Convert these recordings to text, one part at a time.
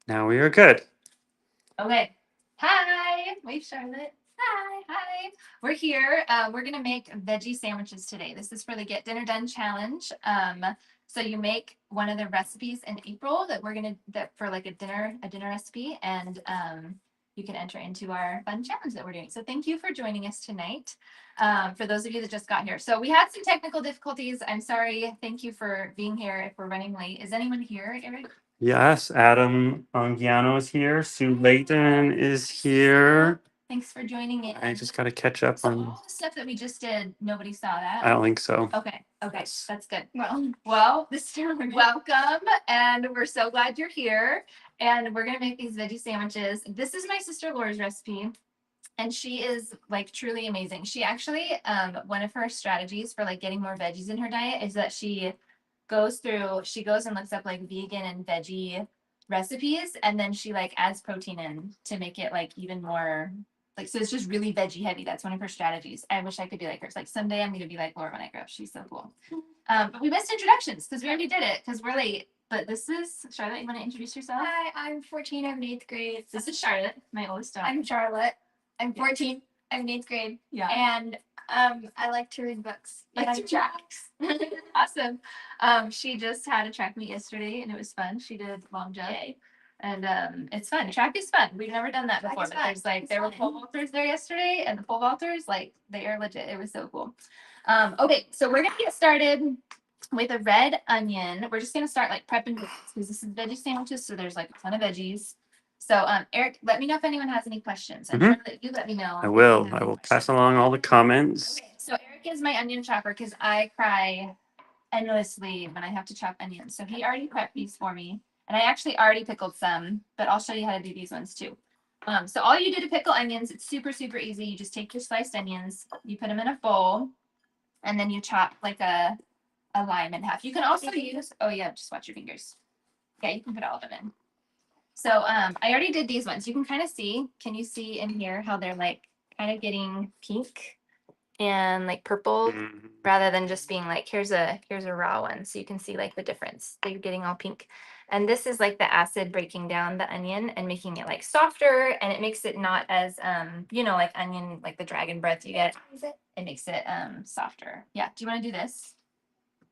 Now we are good. Okay. Hi. Wave Charlotte. Hi. Hi. We're here. We're gonna make veggie sandwiches today. This is for the Get Dinner Done challenge. So you make one of the recipes in April that we're gonna that for like a dinner recipe, and you can enter into our fun challenge that we're doing. So thank you for joining us tonight. For those of you that just got here. So we had some technical difficulties. I'm sorry. Thank you for being here if we're running late. Is anyone here, Eric? Yes, Adam Angiano is here. Sue Layton is here. Thanks for joining in. I just got to catch up So on. all the stuff that we just did, nobody saw I that. don't think so. Okay, that's good. Well, welcome, and we're so glad you're here. And we're gonna make these veggie sandwiches. This is my sister Laura's recipe, and she is like truly amazing. She actually, one of her strategies for like getting more veggies in her diet is that she goes and looks up like vegan and veggie recipes, and then she like adds protein in to make it like even more like, so it's just really veggie heavy. That's one of her strategies. I wish I could be like her. It's like someday I'm gonna be like Laura when I grow up. She's so cool. But we missed introductions because we already did it because we're late. But this is Charlotte. You want to introduce yourself? Hi, I'm 14. I'm in eighth grade. This is Charlotte, my oldest daughter. I'm Charlotte. I'm 14. I'm in eighth grade. Yeah. And I like to read books. Like And to I'm tracks. Awesome. She just had a track meet yesterday and it was fun. She did long jump. Yay. And it's fun. Track is fun. We've never done that Track before, is but fun. there's like It's there were fun. pole vaulters there yesterday, and the pole vaulters, like they are legit. It was so cool. Okay, so we're gonna get started with a red onion. We're just gonna start like prepping because this is veggie sandwiches, so there's like a ton of veggies. So Eric, let me know if anyone has any questions. And Charlotte, you let me know. I if will. you have I any will questions. pass along all the comments. Okay, so Eric is my onion chopper because I cry endlessly when I have to chop onions. So he already prepped these for me. And I actually already pickled some, but I'll show you how to do these ones too. So all you do to pickle onions, it's super, super easy. You just take your sliced onions, you put them in a bowl, and then you chop like a lime in half. You can also use, oh yeah, just watch your fingers. Yeah, you can put all of them in. So I already did these ones. You can kind of see, can you see in here how they're like kind of getting pink and like purple Mhm. rather than just being like, here's a raw one. So you can see like the difference. They're getting all pink. And this is like the acid breaking down the onion and making it like softer, and it makes it not as like onion, like the dragon breath you get. It makes it softer. Yeah. Do you want to do this?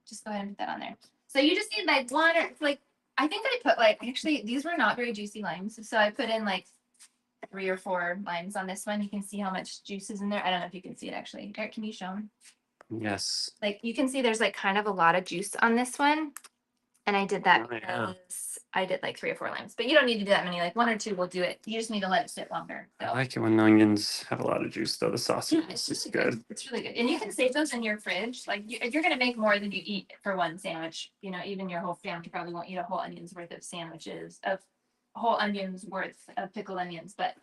Just go ahead and put that on there. So you just need like one or like I think I put like actually these were not very juicy limes. So I put in like 3 or 4 limes on this one. You can see how much juice is in there. I don't know if you can see it actually. Eric, can you show them? Yes. Like you can see there's like kind of a lot of juice on this one. And I did that Oh, yeah. because I did like 3 or 4 limes. But you don't need to do that many. Like 1 or 2 will do it. You just need to let it sit longer. I So like it when the onions have a lot of juice, though. The sauce yeah, is it's just really good. It's really good. And you can save those in your fridge. Like if you're gonna make more than you eat for one sandwich, even your whole family probably won't eat a whole onion's worth of sandwiches of whole onions worth of pickled onions, but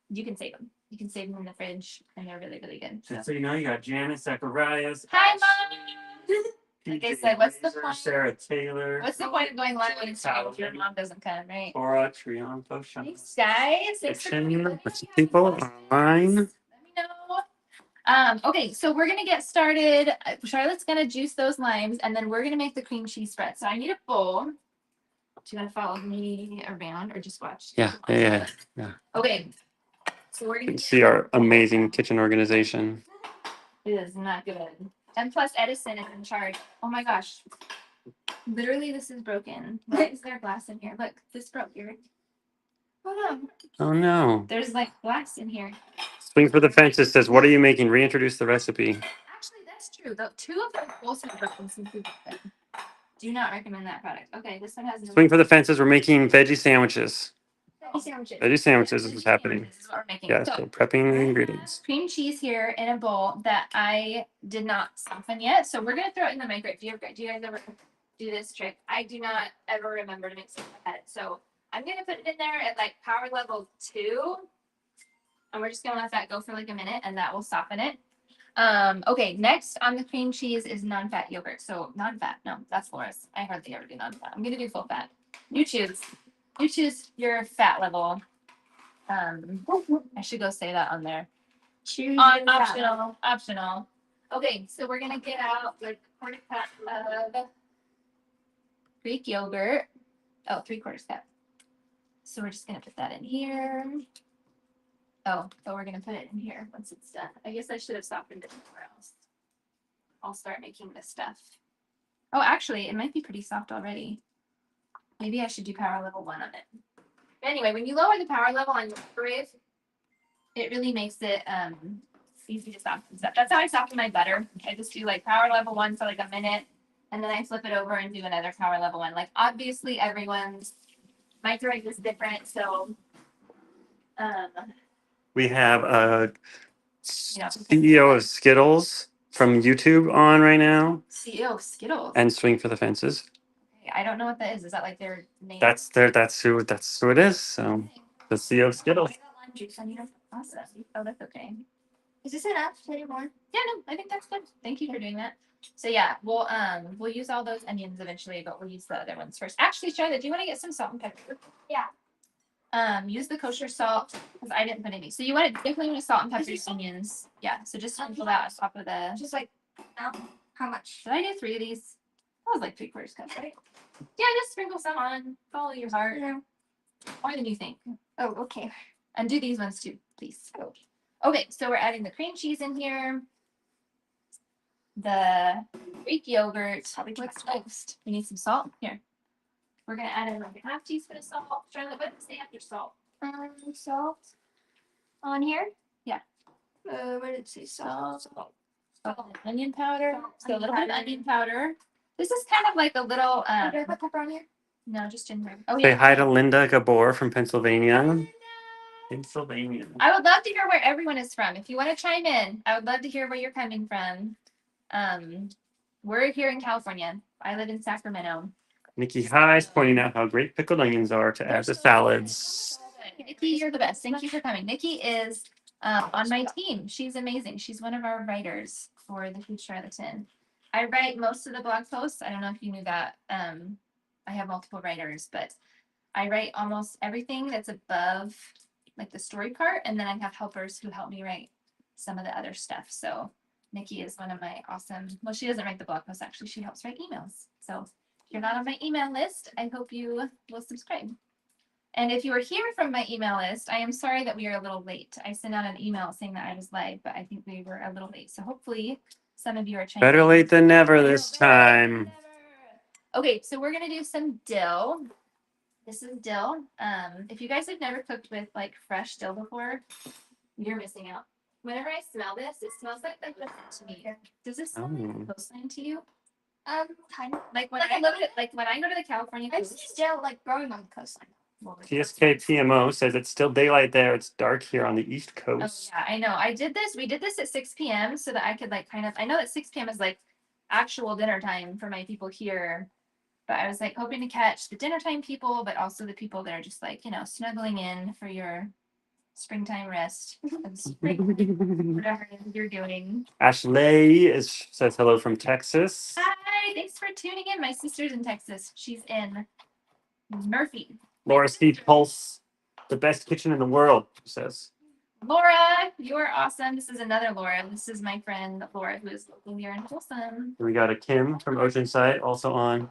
you can save them. You can save them in the fridge, and they're really, really good. So you know, you got Janice Zacharias. Hi, Mom. Like I said, what's the point? Sarah Taylor. What's the point of going live on Instagram if your mom doesn't come, right? Cora Trion. Thanks, guys. Thanks for coming. Let me know With if you have people any questions. online. Let me know. Okay, so we're gonna get started. Charlotte's gonna juice those limes, and then we're gonna make the cream cheese spread. So I need a bowl. Do you want to follow me around or just watch? Yeah. Okay. So we're You gonna can see our amazing kitchen organization. It is not good. And plus Edison is in charge. Oh my gosh. Literally, this is broken. Why is there glass in here? Look, this broke here. Oh no. Oh no. There's like glass in here. Swing for the Fences says, "What are you making? Reintroduce the recipe." Actually, that's true. The 2 of them also have broken since we bought them. Do not recommend that product. Okay, this one has no Swing for the Fences. We're making veggie sandwiches. veggie sandwiches. Veggie sandwiches is what's happening. This is what we're making. Yeah, So so prepping the I have ingredients. cream cheese here in a bowl that I did not soften yet. So we're gonna throw it in the microwave. Do you guys ever do this trick? I do not ever remember to mix it in my head. So I'm gonna put it in there at like power level 2. And we're just gonna let that go for like a minute, and that will soften it. Okay, next on the cream cheese is non-fat yogurt. So non-fat, no, that's Laura's. I hardly ever do non-fat. I'm gonna do full fat. You choose. You choose your fat level. I should go say that on there. Choose On your fat level. optional. Okay, so we're gonna get out like a quarter cup of Greek yogurt. Oh, 3/4 cup. So we're just gonna put that in here. Oh, but we're gonna put it in here once it's done. I guess I should have softened it somewhere else. I'll start making this stuff. Oh, actually, it might be pretty soft already. Maybe I should do power level 1 on it. But anyway, when you lower the power level on your microwave, it really makes it easy to soften stuff. That's how I soften my butter. I just do like power level 1 for like a minute, and then I flip it over and do another power level 1. Like obviously everyone's microwave is different, so We have a you know, CEO of Skittles from YouTube on right now, CEO of Skittles. and Swing for the Fences. Okay, I don't know what that is. Is that like their name? That's who it is. So the CEO of Skittles. I got lime juice. I need a. Awesome. Oh, that's okay. Is this enough? Any more? Yeah, no, I think that's good. Thank you for doing that. So yeah, we'll use all those onions eventually, but we'll use the other ones first. Actually, Charlotte, do you want to get some salt and pepper? Yeah. Use the kosher salt because I didn't put any. So you want to definitely want to salt and pepper your onions. Yeah. So just sprinkle that on top of the. Just like, how much? Did I do 3 of these? That was like 3/4 cup, right? Yeah, just sprinkle some on. Follow your heart. No. More than you think. Oh, okay. And do these ones too, please. Okay, so we're adding the cream cheese in here. The Greek yogurt. Probably What's next? We need some salt. Here. We're gonna add in like a half teaspoon of salt. Charlotte, what does it say after salt? Salt. On here? Yeah. Where did it say salt? Salt and onion powder. Salt, So a little bit of onion onion powder. This is kind of like a little Do I put pepper on here? no, just ginger. Oh Say yeah. hi to Linda Gabor from Pennsylvania. Pennsylvania. I would love to hear where everyone is from. If you want to chime in, I would love to hear where you're coming from. We're here in California. I live in Sacramento. Nikki High's pointing out how great pickled onions are to add to salads. Nikki, you're the best. Thank you for coming. Nikki is on my team. She's amazing. She's one of our writers for the Food Charlatan. I write most of the blog posts. I don't know if you knew that. I have multiple writers, but I write almost everything that's above like the story part, and then I have helpers who help me write some of the other stuff. So Nikki is one of my awesome, well, she doesn't write the blog posts, actually, she helps write emails. So if you're not on my email list, I hope you will subscribe. And if you are here from my email list, I am sorry that we are a little late. I sent out an email saying that I was live, but I think we were a little late. So hopefully some of you are chiming Better in. late than never this time. Okay, so we're gonna do some dill. This is dill. If you guys have never cooked with like fresh dill before, you're missing out. Whenever I smell this, it smells like the coastline to me. Does this smell like the coastline to you? Kind of. Like when I go to the California I've coast. seen dill like growing on the coastline. TSK PMO says it's still daylight there. It's dark here on the East Oh Coast. yeah, I know. We did this at 6 p.m. so that I could like kind of, I know that 6 p.m. is like actual dinner time for my people here. But I was like hoping to catch the dinner time people, but also the people that are just like, you know, snuggling in for your springtime rest. Whatever you're doing. Ashley says hello from Texas. Hi, thanks for tuning in. My sister's in Texas. She's in Murphy. Laura Steve Pulse, the best kitchen in the world, she says. Laura, you are awesome. This is another Laura. This is my friend Laura, who is local here in Folsom. We got a Kim from Oceanside also on.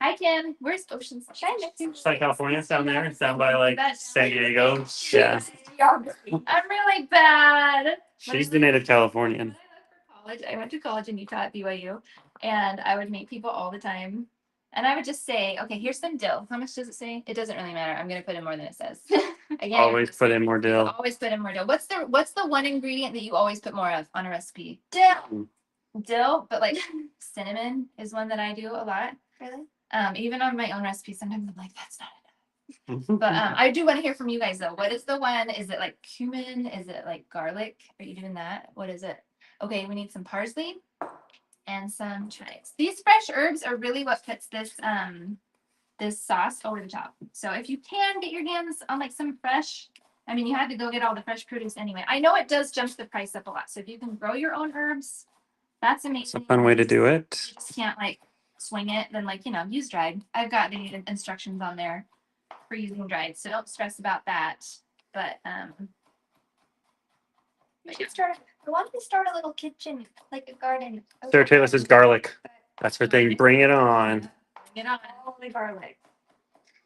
Hi, Kim. Where's Oceanside? Oceanside, California. It's down there. It's down by like San Diego. Yeah. I'm really bad. She's the native Californian. I went to college in Utah at BYU, and I would meet people all the time. And I would just say, okay, here's some dill. How much does it say? It doesn't really matter. I'm going to put in more than it says. Again, Always put in more dill. always put in more dill. What's the one ingredient that you always put more of on a recipe? Dill. Dill, but like cinnamon is one that I do a lot. Really? Even on my own recipe, sometimes I'm like, that's not enough. But I do want to hear from you guys though. What is the one? Is it like cumin? Is it like garlic? Are you doing that? What is it? Okay, we need some parsley and some chives. These fresh herbs are really what puts this this sauce over the top. So if you can get your hands on like some fresh, I mean, you had to go get all the fresh produce anyway. I know it does jump the price up a lot. So if you can grow your own herbs, that's amazing. It's a fun way to do it. You just can't like swing it, then like, you know, use dried. I've got the instructions on there for using dried, so don't stress about that. But We should start. Why don't we start a little kitchen, like a garden? Sarah Taylor says garlic. That's her thing. Bring it on. get on only garlic.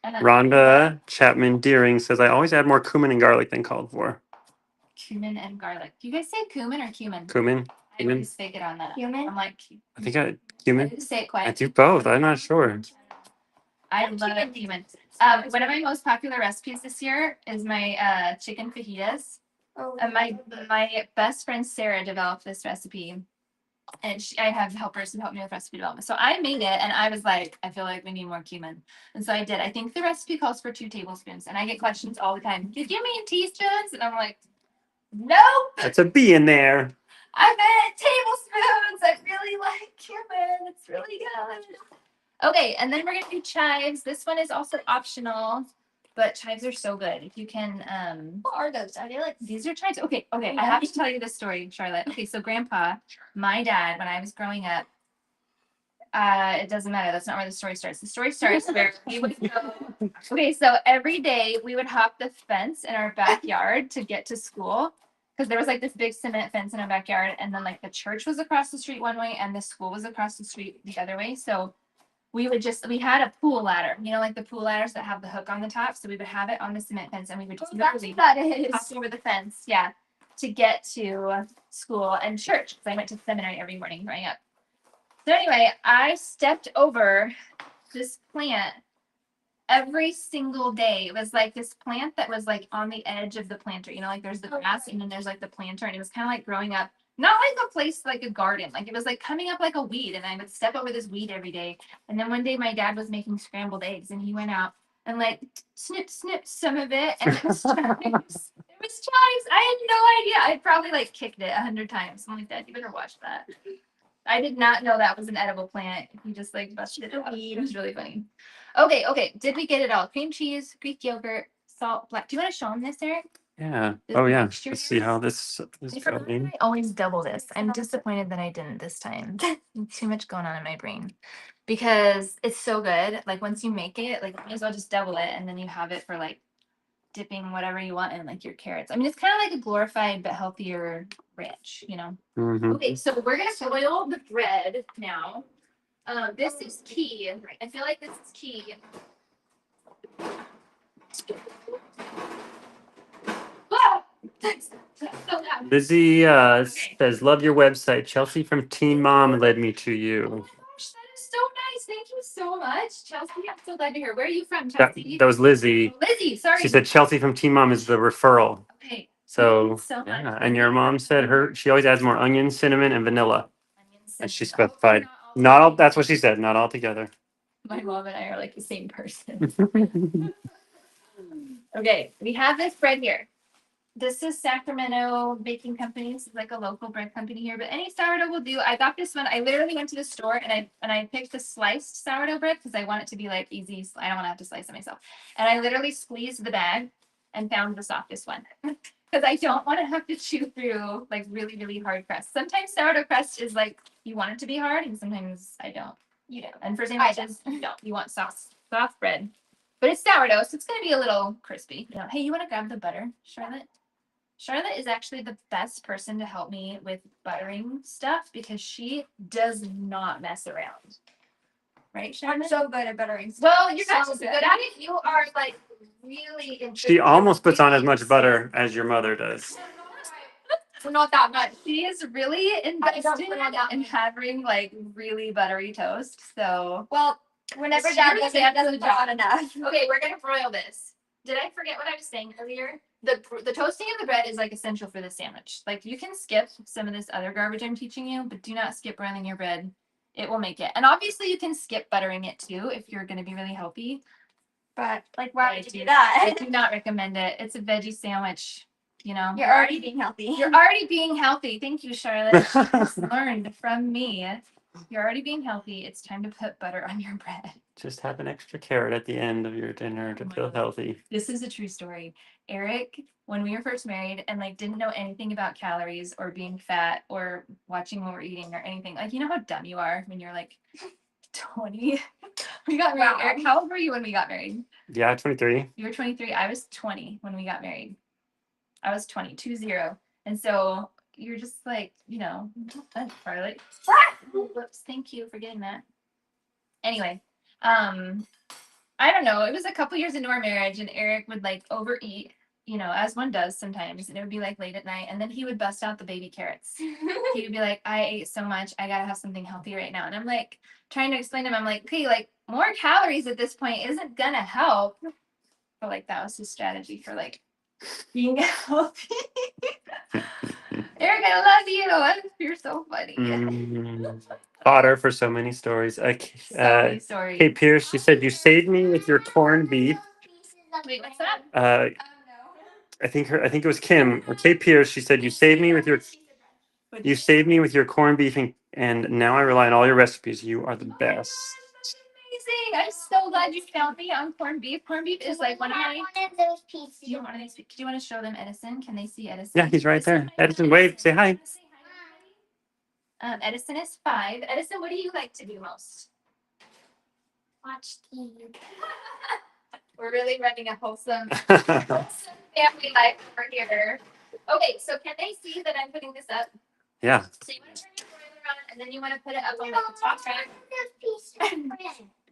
Rhonda Chapman Deering says, I always add more cumin and garlic than called for. Cumin and garlic. Do you guys say cumin or cumin? Cumin? I always fake it on that. Cumin? I'm like, I think I I cumin. just say it I quiet. do both. I'm not sure. I love cumin. One of my most popular recipes this year is my chicken fajitas. Oh, My best friend Sarah developed this recipe, and I have helpers who help me with recipe development. So I made it, and I was like, I feel like we need more cumin, and so I did. I think the recipe calls for 2 tablespoons, and I get questions all the time. Did you mean teaspoons? And I'm like, nope. That's a B in there. I meant tablespoons. I really like cumin. It's really good. Okay, and then we're gonna do chives. This one is also optional, but chives are so good. If you can, what are those? Are they like these are chives. Okay, I have to tell you this story, Charlotte. Okay, so Grandpa, my dad, when I was growing up, it doesn't matter. That's not where the story starts. The story starts where we would go. Okay, so every day we would hop the fence in our backyard to get to school. Because there was like this big cement fence in our backyard, and then like the church was across the street one way, and the school was across the street the other way. So we had a pool ladder, like the pool ladders that have the hook on the top. So we would have it on the cement fence, and we would just literally hop over the fence, to get to school and church. Because I went to seminary every morning growing up. So anyway, I stepped over this plant every single day. It was like this plant that was like on the edge of the planter, like there's the grass and then there's like the planter, and it was kind of like growing up, not like a place like a garden, like it was like coming up like a weed, and I would step over this weed every day. And then one day my dad was making scrambled eggs, and he went out and like snip some of it, and it was chives. It was chives. I had no idea. I probably like kicked it 100 times. I'm like, Dad, you better watch that. I did not know that was an edible plant. He just like busted it out. It was really funny. Okay. Did we get it all? Cream cheese, Greek yogurt, salt, black. Do you want to show them this, Eric? Yeah. This Oh, yeah. mixture Let's here? see how this is I forgot going. I always double this. I'm disappointed that I didn't this time. Too much going on in my brain. Because it's so good. Like once you make it, like you may as well just double it, and then you have it for like dipping whatever you want in, like your carrots. I mean, it's kind of like a glorified but healthier ranch, Mhm. Okay, so we're gonna boil the bread now. This is key. I feel like this is key. Ah! That's so loud. Lizzie says, love your website. Chelsea from Teen Mom led me to Oh you. my gosh, that is so nice. Thank you so much, Chelsea. I'm so glad to hear. Where are you from, That, Chelsea? that was Lizzie. Oh, Lizzie, sorry. She said Chelsea from Teen Mom is the referral. Okay. So, so much. yeah. And your mom said she always adds more onion, cinnamon, and vanilla. And she specified. Not all, that's what she said, not all together. My mom and I are like the same person. Okay, we have this bread here. This is Sacramento Baking Company. This is like a local bread company here, but any sourdough will do. I got this one. I literally went to the store and I picked the sliced sourdough bread because I want it to be like easy. I don't want to have to slice it myself. And I literally squeezed the bag and found the softest one because I don't want to have to chew through like really, really hard crust. Sometimes sourdough crust is like you want it to be hard, and sometimes I don't. You don't. And for sandwiches, you don't. You want soft bread. But it's sourdough, so it's gonna be a little crispy. Hey, you want to grab the butter, Charlotte? Charlotte is actually the best person to help me with buttering stuff because she does not mess around. Right, Charlotte? I'm so good at buttering. Well, you're not So just good. good at it. You are like really interested. She almost puts on as much butter as your mother does. Not that much. She is really invested put on that in having like really buttery toast. So Well, whenever She Dad really does it, he adds to doesn't the put on job. enough. okay, we're gonna broil this. Did I forget what I was saying earlier? The toasting of the bread is like essential for the sandwich. Like you can skip some of this other garbage I'm teaching you, but do not skip broiling your bread. It will make it. And obviously you can skip buttering it too if you're gonna be really healthy. But like, why I would you do- do that? I do not recommend it. It's a veggie sandwich. You're already being healthy. You're already being healthy. Thank you, Charlotte. She just learned from me. You're already being healthy. It's time to put butter on your bread. Just have an extra carrot at the end of your dinner to Oh my feel God. healthy. This is a true story. Eric, when we were first married and like didn't know anything about calories or being fat or watching what we're eating or anything, like you know how dumb you are when you're like 20. We got married. Wow. Eric, how old were you when we got married? Yeah, 23. You were 23. I was 20 when we got married. I was 20. And so you're just like, fun, Charlotte. Whoops, thank you for getting that. Anyway, I don't know. It was a couple years into our marriage, and Eric would like overeat, as one does sometimes. And it would be like late at night, and then he would bust out the baby carrots. He would be like, "I ate so much, I gotta have something healthy right now." And I'm like trying to explain to him, I'm like, "Okay, like more calories at this point isn't gonna help." But like that was his strategy for like being healthy. Eric, I love you. You're so funny. Fodder for so many stories. So many stories. Kate Pierce, she said, "You saved me with your corned beef." Wait, what's that? I think it was Kim or Kate Pierce. She said, "You saved me with your corned beef, and now I rely on all your recipes. You are the best." Amazing. I'm so glad you found me on corned beef. Corned beef is like one of my. One of those pieces. Do you want these? Do you want to show them Edison? Can they see Edison? Yeah, he's right there. Edison, wave, say hi. Edison is 5. Edison, what do you like to do most? Watch TV. We're really running a wholesome family life over here. Okay, so can they see that I'm putting this up? Yeah. So you want to turn your broiler on, and then you want to put it up on the top rack.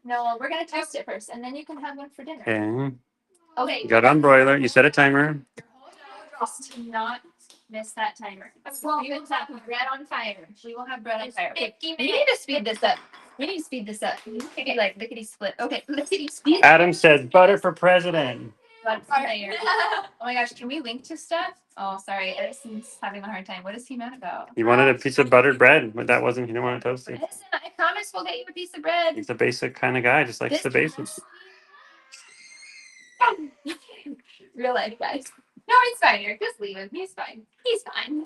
No, we're gonna toast it first, and then you can have one for dinner. Okay. Okay. You got it on broiler. You set a timer. Do not miss that timer. We will have bread on fire. We will have bread on fire. Okay. We need to speed this up. Maybe like lickety split. Okay, lickety split. Adam says, "Butter for president." Oh my gosh, can we link to stuff? Oh, sorry, Edison's having a hard time. What is he mad about? He wanted a piece of buttered bread, but that wasn't. He didn't want to toast it. Edison, I promise we'll get you a piece of bread. He's a basic kind of guy. Just likes the basics. Real life, guys. No, it's fine, Eric. Just leave him. He's fine. He's fine.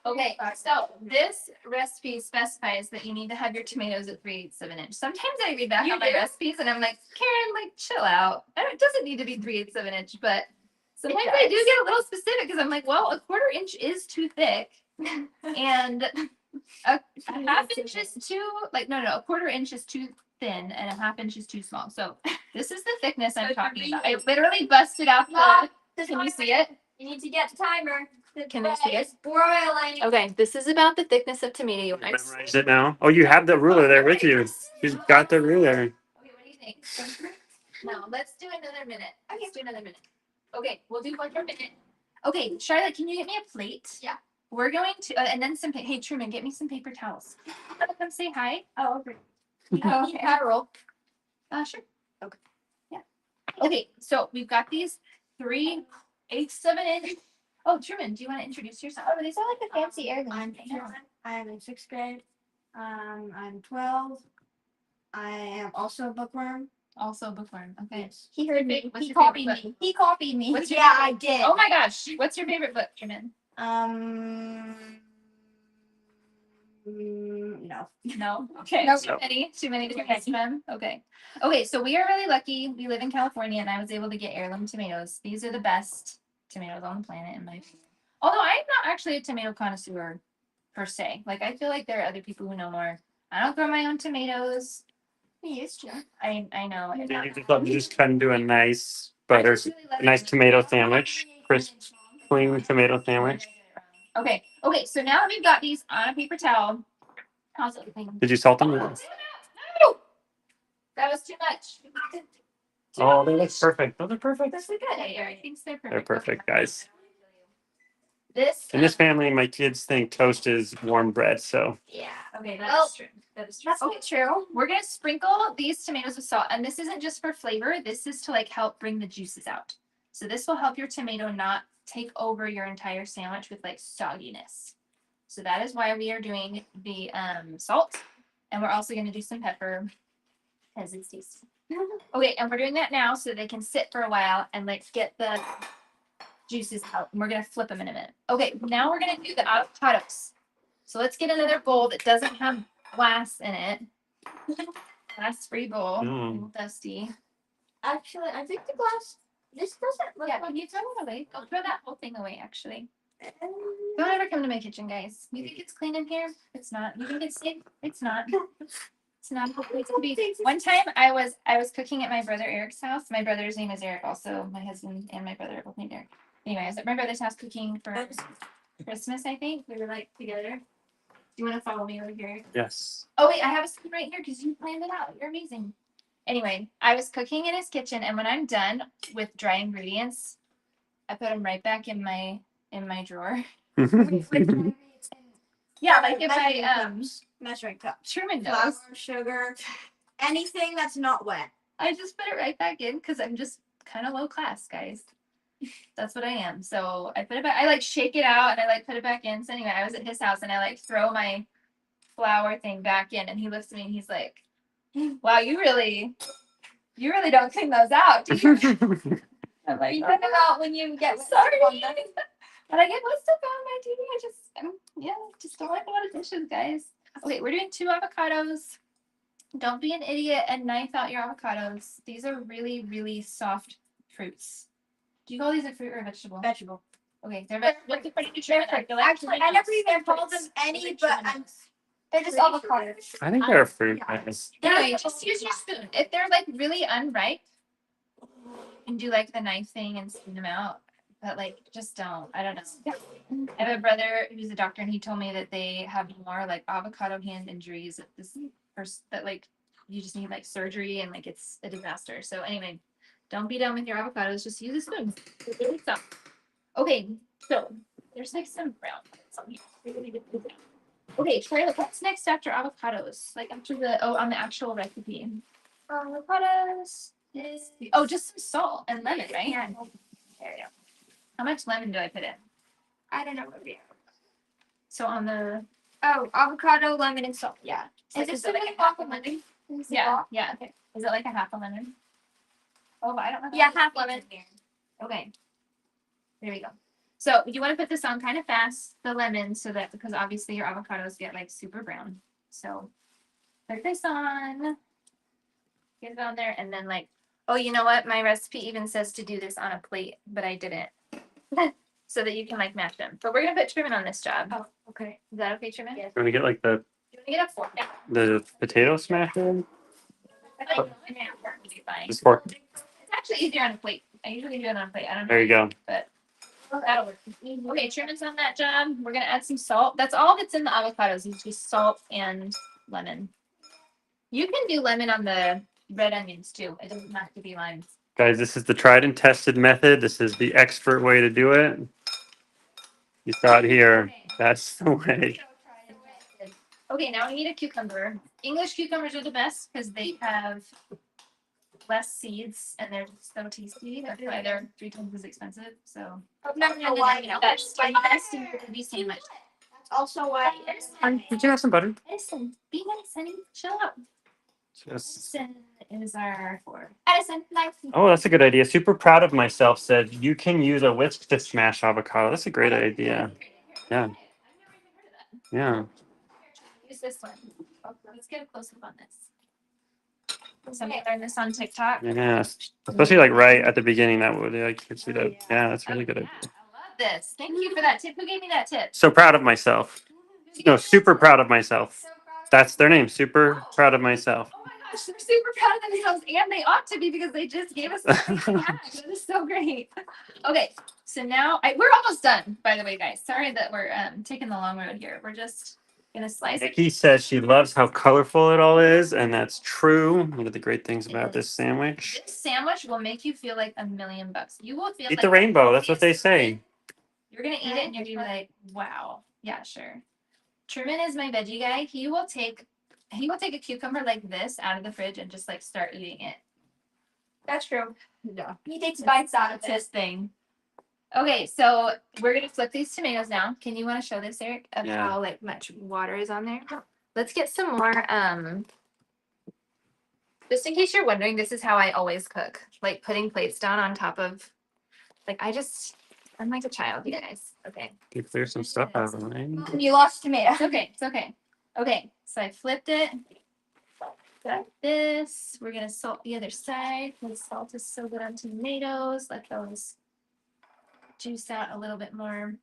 Okay, so this recipe specifies that you need to have your tomatoes at 3/8 of an inch. Sometimes I read back on my recipes and I'm like, Karen, like chill out. It doesn't need to be 3/8 of an inch, but sometimes I do get a little specific because I'm like, well, a 1/4 inch is too thick, and a 1/2 inch is too a 1/4 inch is too thin, and a 1/2 inch is too small. So this is the thickness I'm talking about. I literally busted out the. Can you see it? You need to get the timer. Can you see it? Broiling. Okay, this is about the thickness of tomato. You Memorize it now. Oh, you have the ruler there with you. You've got the ruler. Okay, what do you think? No, let's do another minute. Let's do another minute. Okay, we'll do one more minute. Okay, Charlotte, can you get me a plate? Yeah. We're going to, and then some. Hey, Truman, get me some paper towels. Come say hi. Oh, okay. Oh, okay. How to roll? Sure. Okay. Yeah. Okay, so we've got these 3/8 of an inch. Oh, Truman, do you want to introduce yourself? Oh, these are like a fancy heirloom. I'm in 6th grade. I'm 12. I am also a bookworm. Also a bookworm. Okay. Yes. He heard me. What's He your copied favorite me. He copied me. What's your Yeah, favorite- I did. Oh my gosh. What's your favorite book, Truman? No. No. Okay. Nope. Too many to pick from. Okay. Okay. So we are really lucky. We live in California, and I was able to get heirloom tomatoes. These are the best tomatoes on the planet, in my opinion. Although I'm not actually a tomato connoisseur per se. Like I feel like there are other people who know more. I don't grow my own tomatoes. He used to. I know. You just love to just kind of do a nice butter, a nice tomato sandwich, crisp, clean tomato sandwich. Okay. Okay. So now that we've got these on a paper towel, how's it looking? Did you salt them? No! That was too much. Oh, they look perfect. Those are perfect. That's good. Eric thinks they're perfect. They're perfect, guys. This. In this family, my kids think toast is warm bread. So Yeah. Okay, that is true. That is true. That's not true. We're gonna sprinkle these tomatoes with salt, and this isn't just for flavor. This is to like help bring the juices out. So this will help your tomato not take over your entire sandwich with like sogginess. So that is why we are doing the salt, and we're also gonna do some pepper because it's tasty. Okay, and we're doing that now so they can sit for a while and like get the juices out. And we're gonna flip them in a minute. Okay, now we're gonna do the avocados. So let's get another bowl that doesn't have glass in it. Glass-free bowl. A little dusty. Actually, I think the glass. This doesn't look Yeah, like. can you throw it away? Don't throw that whole thing away, actually. Don't ever come to my kitchen, guys. You think it's clean in here? It's not. You think it's safe? It's not. It's not. It's gonna be. One time I was cooking at my brother Eric's house. My brother's name is Eric, also my husband and my brother are both named Eric. Anyway, I was at my brother's house cooking for Christmas, I think. We were like together. Do you want to follow me over here? yes. Oh wait, I have a spoon right here because you planned it out. You're amazing. Anyway, I was cooking in his kitchen, and when I'm done with dry ingredients, I put them right back in my drawer. Yeah, like if I measuring cups, Truman flour, knows. sugar, anything that's not wet. I just put it right back in because I'm just kind of low class, guys. That's what I am. So I put it back. I like shake it out and I like put it back in. So anyway, I was at his house and I like throw my flour thing back in, and he looks at me and he's like, "Wow, you really don't clean those out, do you?" I'm like, You think about when you get sorry. on them. But I get most stuff on my TV. Just don't like a lot of dishes, guys. Okay, we're doing 2 avocados. Don't be an idiot and knife out your avocados. These are really, really soft fruits. Do you call these a fruit or a vegetable? Vegetable. Okay, they're vegetables. Actually, I never even called them any, but they're just avocados. I think they're a fruit. Guys. Anyway, just use your spoon. If they're like really unripe, you can do like the knife thing and spoon them out. But like, just don't. I don't know. I have a brother who's a doctor, and he told me that they have more like avocado hand injuries at this that like you just need like surgery and like it's a disaster. So anyway, don't be done with your avocados. Just use a spoon. Okay, so there's like some brown parts on here. Okay, Charlotte, what's next after avocados? Like after on the actual recipe. Avocados is just some salt and lemon, right? Yeah. There you go. How much lemon do I put in? I don't know what we are. So on the Avocado, lemon, and salt. Yeah. is it like a half a lemon? Yeah. Okay. Is it like a half a lemon? Oh, I don't know. Yeah, half lemon. Okay. There we go. So you want to put this on kind of fast, the lemon, so that because obviously your avocados get like super brown. So put this on, get it on there, and then like, oh, you know what? My recipe even says to do this on a plate, but I didn't. So that you can like match them. But we're gonna put Truman on this job. Oh, okay. Is that okay, Truman? Yes. You want to get like You want to get a fork? Yeah. the potato smasher? I think a fork would be fine. This fork. It's actually easier on a plate. I usually do it on a plate. I don't know. There you go. But that'll work. Okay, Truman's on that job. We're gonna add some salt. That's all that's in the avocados is just salt and lemon. You can do lemon on the red onions too. It doesn't have to be limes. Guys, this is the tried and tested method. This is the expert way to do it. You saw it here. That's the way. Okay, now we need a cucumber. English cucumbers are the best because they have less seeds and they're so tasty. That's why they're 3 times as expensive. So that's the best in your Veggie sandwich. That's also why. Did you have some butter? Edison, be nice, honey. Chill out. Just... Edison is our 4. Edison, nice. Oh, that's a good idea. Super proud of myself. Said you can use a whisk to smash avocado. That's a great idea. Yeah. Yeah. Use this one. Let's get a close up on this. Somebody learned this on TikTok. Yes. Especially like right at the beginning. That would like kids do that. Yeah, that's really good. Yeah, I love this. Thank you for that tip. Who gave me that tip? So proud of myself. No, super proud of myself. That's their name. Super proud of myself. Oh my gosh, they're super proud of themselves, and they ought to be because they just gave us something. That is so great. Okay, so now we're almost done. By the way, guys, sorry that we're taking the long road here. We're just gonna slice it. Nikki says she loves how colorful it all is, and that's true. One of the great things about this sandwich. This sandwich will make you feel like $1,000,000. You will feel Eat like the rainbow. That's what they say. You're gonna eat it and you're gonna be like, wow. Yeah, sure. Truman is my veggie guy. He will take a cucumber like this out of the fridge and just like start eating it. That's true. Yeah. He takes bites out of That's it. his thing. Okay, so we're gonna flip these tomatoes now. Can you want to show this, Eric, of Yeah. how like much water is on there? Let's get some more. Just in case you're wondering, this is how I always cook. Like putting plates down on top of. Like I'm like a child, you guys. Okay. You clear some stuff out of the way. You lost tomato. It's okay. It's okay. Okay, so I flipped it. Got this. We're gonna salt the other side. The salt is so good on tomatoes. Let those juice out a little bit more.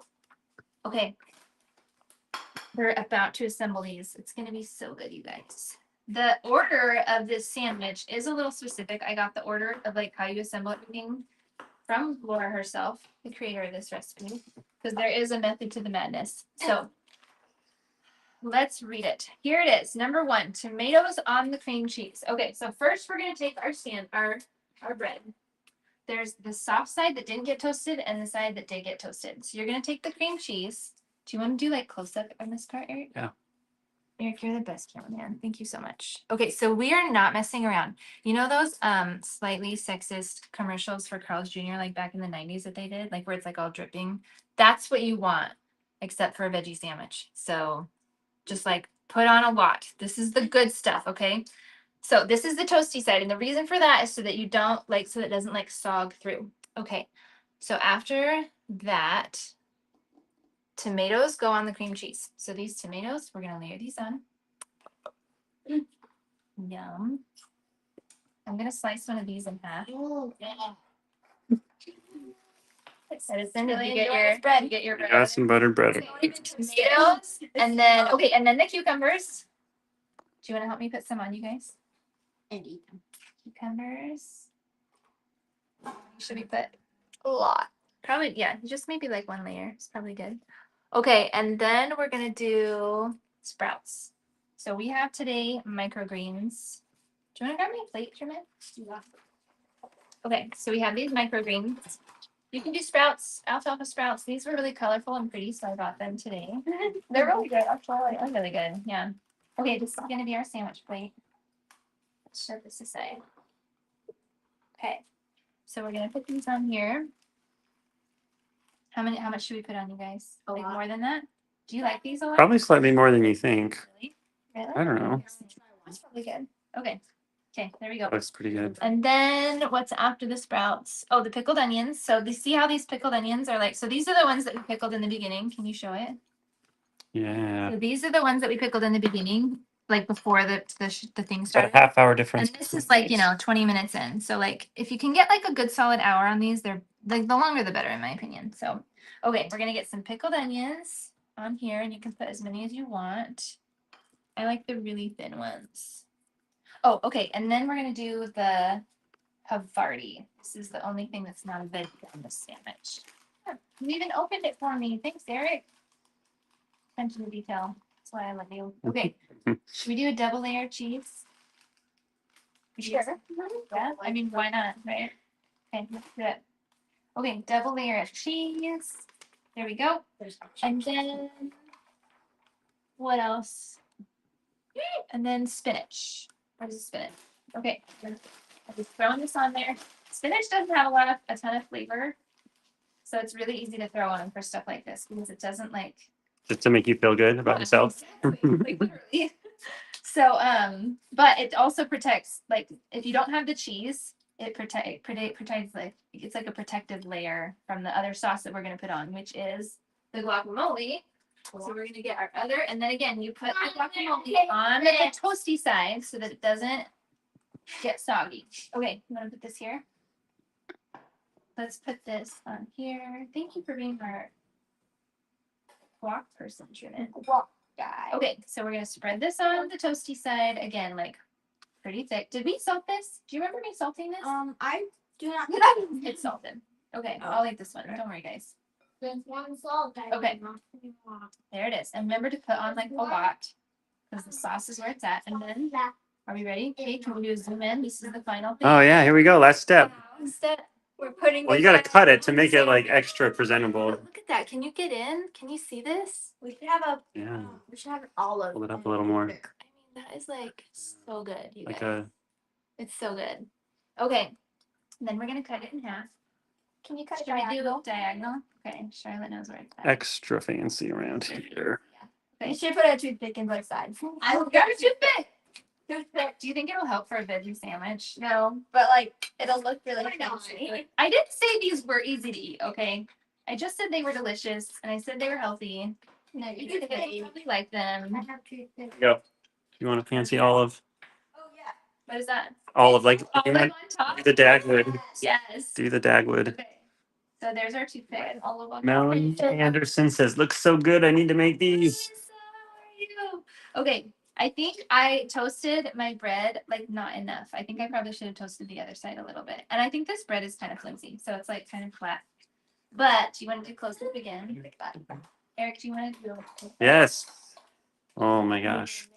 Okay. We're about to assemble these. It's gonna be so good, you guys. The order of this sandwich is a little specific. I got the order of like how you assemble everything from Laura herself, the creator of this recipe, because there is a method to the madness. So let's read it. Here it is. Number 1, tomatoes on the cream cheese. Okay, so first we're gonna take our bread. There's the soft side that didn't get toasted and the side that did get toasted. So you're gonna take the cream cheese. Do you want to do like close up on this part, Eric? Yeah. Eric, you're the best cameraman. Thank you so much. Okay, so we are not messing around. You know those slightly sexist commercials for Carl's Jr. like back in the 90s that they did, like where it's like all dripping? That's what you want, except for a veggie sandwich. So just like put on a lot. This is the good stuff, okay? So this is the toasty side, and the reason for that is so that you don't like, so it doesn't like sog through. Okay, so after that, tomatoes go on the cream cheese. So these tomatoes, we're gonna layer these on. Yum. I'm gonna slice one of these in half. Oh, Citizen, did you get your bread? You get your I bread. got some buttered bread. Tomatoes, and then okay, and then the cucumbers. Do you want to help me put some on, you guys? and eat them. Cucumbers. Should we put? A lot. Probably, yeah, just maybe like one layer. It's probably good. Okay, and then we're gonna do sprouts. So we have today microgreens. Do you want to grab my plate, Jermaine? Yeah. Okay, so we have these microgreens. You can do sprouts, alfalfa sprouts. These were really colorful and pretty, so I bought them today. They're really good, actually. They're really good, yeah. Okay, this is gonna be our sandwich plate. Let's set this aside. Okay, so we're gonna put these on here. How much should we put on, you guys? A Like lot. more than that? Do you like these a lot? Probably slightly more than you think. Really? Really? I don't know. That's probably good. Okay. Okay, there we go. Looks pretty good. And then what's after the sprouts? Oh, the pickled onions. So you see how these pickled onions are like, so these are the ones that we pickled in the beginning. Can you show it? Yeah. So these are the ones that we pickled in the beginning, like before the thing About started. a half-hour difference. And this is like, 20 minutes in. So like if you can get like a good solid hour on these, they're like the longer the better in my opinion. So, okay, we're gonna get some pickled onions on here and you can put as many as you want. I like the really thin ones. Oh, okay, and then we're gonna do the Havarti. This is the only thing that's not a veggie on this sandwich. Yeah, you even opened it for me. Thanks, Eric. Attention to detail. That's why I love you. Okay, should we do a double layer cheese? Sure. Yeah, I mean, why not, right? Okay, let's do it. Okay, double layer of cheese. There we go. And then what else? And then spinach. Where's the spinach? Okay, I'm just throwing this on there. Spinach doesn't have a ton of flavor, so it's really easy to throw on for stuff like this because it doesn't like. Just to make you feel good about yourself. Exactly, like literally. So, but it also protects, like, if you don't have the cheese, it protects, like, it's like a protective layer from the other sauce that we're gonna put on, which is the guacamole. So we're gonna get our other, and then again, you put the guacamole on the toasty side so that it doesn't get soggy. Okay, you wanna put this here? Let's put this on here. Thank you for being our guac person, Truman. Guac guy. Okay, so we're gonna spread this on the toasty side again, like pretty thick. Did we salt this? Do you remember me salting this? I do not. It's salted. Okay, I'll eat this one. Don't worry, guys. There's one salt. Okay. There it is. And remember to put on like a lot because the sauce is where it's at. And then, are we ready? Okay, can we do a zoom in? This is the final thing. Oh yeah, here we go. Last step. Step. We're putting. Well, you gotta cut it to make it like extra presentable. Look at that. Can you get in? Can you see this? We should have a. Yeah. We should have an olive. Hold it up a little more. I mean, that is like so good. You Like guys. a It's so good. Okay. Then we're gonna cut it in half. Can you cut Should it we do diagonal? diagonal? Okay, Charlotte knows where it's at. extra fancy around here. You should put a toothpick in both sides. I will grab a toothpick. Toothpick. Do you think it'll help for a veggie sandwich? No, but like it'll look really I know. fancy. I didn't say these were easy to eat, okay? I just said they were delicious and I said they were healthy. No, You you could did. probably like them. I have toothpick. Go. You want a fancy olive? Oh yeah. What is that? Olive, like Olive on top? do the Dagwood. Yes. Do the Dagwood. Okay. So there's our toothpick. Olive on top. Melanie Anderson says, "Looks so good. I need to make these." Lisa, how are you? Okay, I think I toasted my bread like not enough. I think I probably should have toasted the other side a little bit. And I think this bread is kind of flimsy, so it's like kind of flat. But do you want to do close up again? Eric, do you want to do? Yes. Oh my gosh.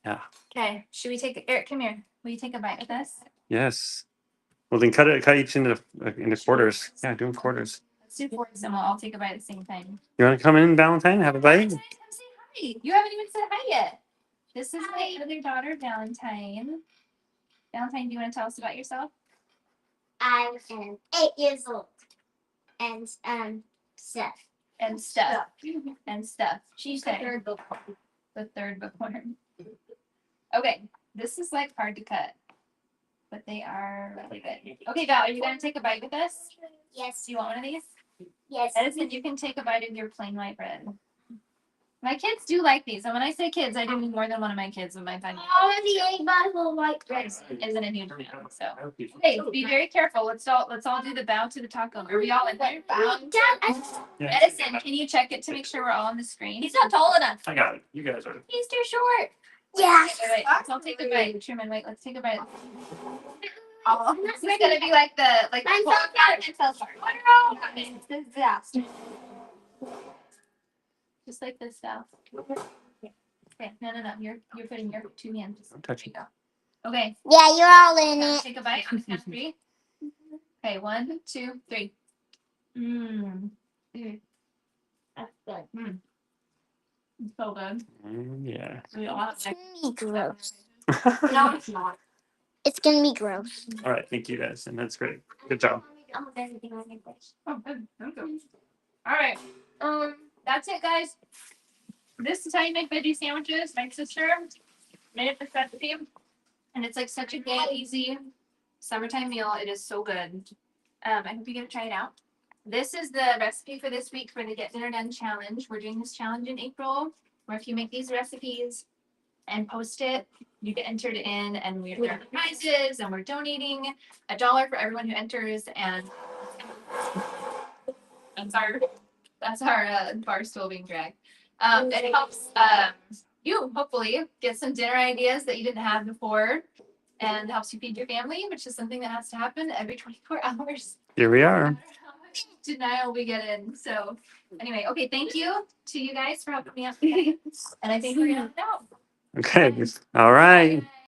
Yeah. Okay, should we take Eric? Come here. Will you take a bite with us? Yes. Well, then cut each into quarters. Yeah, do 'em quarters. Let's do fours and we'll all take a bite at the same time. You want to come in, Valentine? Have a bite? Valentine, come say hi. You haven't even said hi yet. This is my other daughter, Valentine. Valentine, do you want to tell us about yourself? I am 8 years old. And Seth. And stuff. And stuff. She's Okay. the third bookworm. The third bookworm. Okay, this is like hard to cut, but they are really good. Okay, Val, are you gonna take a bite with us? Yes. Do you want one of these? Yes. Edison, you can take a bite of your plain white bread. My kids do like these, and when I say kids, I do mean more than one of my kids with my family. Already ate my whole white bread. Isn't a huge fan. So, okay, be very careful. Let's all do the bow to the taco. Are we all in there? Yeah. Edison, can you check it to make sure we're all on the screen? He's not tall enough. I got it. You guys are. He's too short. Yeah. Wait, let's all take a bite. Truman, wait, let's take a bite. Oh, this is gonna be like the I'm so sorry. I'm so sorry. It's a disaster. just like this stuff. Okay, no. You're putting your two hands. Don't touch it. There you go. Okay, Yeah, you're all in it. take a bite on the count of 3. Okay, 1, 2, 3. Mmm. That's good. It's so good. Yeah. We all have It's gonna be gross. All No, it's not. It's gonna be gross. right. Thank you guys, and that's great. Good job. I'm gonna everything on your face. Oh, good. All right, that's it, guys. This is how you make veggie sandwiches. My sister made this recipe, and it's like such a good, easy summertime meal. It is so good. I hope you get to try it out. This is the recipe for this week for the Get Dinner Done challenge. We're doing this challenge in April, where if you make these recipes and post it, you get entered in, and there are prizes, and we're donating $1 for everyone who enters. And that's our bar stool being dragged. It helps you hopefully get some dinner ideas that you didn't have before, and helps you feed your family, which is something that has to happen every 24 hours. Here we No are. matter how much denial we get in. So anyway, okay, thank you to you guys for helping me out today. And I think we're gonna out. Okay. All right. Bye.